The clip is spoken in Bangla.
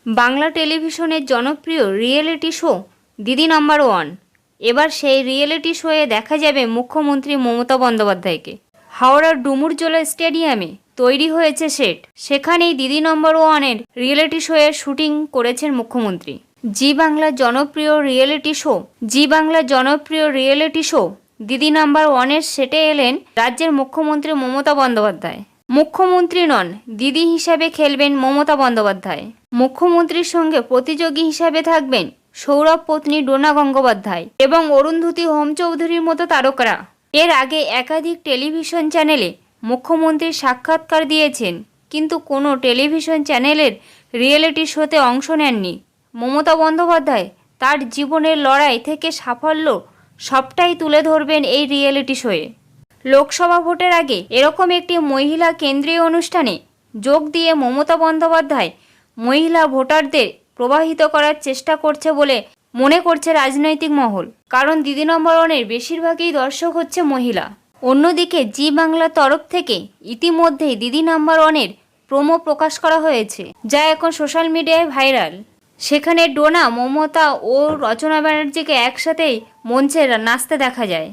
বাংলা টেলিভিশনের জনপ্রিয় রিয়েলিটি শো দিদি নাম্বার ওয়ান। এবার সেই রিয়েলিটি শোয়ে দেখা যাবে মুখ্যমন্ত্রী মমতা বন্দ্যোপাধ্যায়কে। হাওড়ার ডুমুরজলা স্টেডিয়ামে তৈরি হয়েছে সেট, সেখানেই দিদি নাম্বার ওয়ানের রিয়েলিটি শোয়ের শুটিং করেছেন মুখ্যমন্ত্রী। জি বাংলার জনপ্রিয় রিয়েলিটি শো দিদি নাম্বার ওয়ানের সেটে এলেন রাজ্যের মুখ্যমন্ত্রী মমতা বন্দ্যোপাধ্যায়। মুখ্যমন্ত্রী নন, দিদি হিসাবে খেলবেন মমতা বন্দ্যোপাধ্যায়। মুখ্যমন্ত্রীর সঙ্গে প্রতিযোগী হিসাবে থাকবেন সৌরভ পত্নী ডোনা গঙ্গোপাধ্যায় এবং অরুন্ধতী হোম চৌধুরীর মতো তারকারা। এর আগে একাধিক টেলিভিশন চ্যানেলে মুখ্যমন্ত্রীর সাক্ষাৎকার দিয়েছেন, কিন্তু কোনো টেলিভিশন চ্যানেলের রিয়েলিটি শোতে অংশ নেননি মমতা বন্দ্যোপাধ্যায়। তার জীবনের লড়াই থেকে সাফল্য সবটাই তুলে ধরবেন এই রিয়েলিটি শোয়ে। লোকসভা ভোটের আগে এরকম একটি মহিলা কেন্দ্রীয় অনুষ্ঠানে যোগ দিয়ে মমতা বন্দ্যোপাধ্যায় মহিলা ভোটারদের প্রভাবিত করার চেষ্টা করছে বলে মনে করছে রাজনৈতিক মহল, কারণ দিদি নম্বর ওয়ানের বেশিরভাগই দর্শক হচ্ছে মহিলা। অন্যদিকে জি বাংলার তরফ থেকে ইতিমধ্যেই দিদি নাম্বার ওয়ানের প্রোমো প্রকাশ করা হয়েছে, যা এখন সোশ্যাল মিডিয়ায় ভাইরাল। সেখানে ডোনা, মমতা ও রচনা ব্যানার্জিকে একসাথেই মঞ্চে নাচতে দেখা যায়।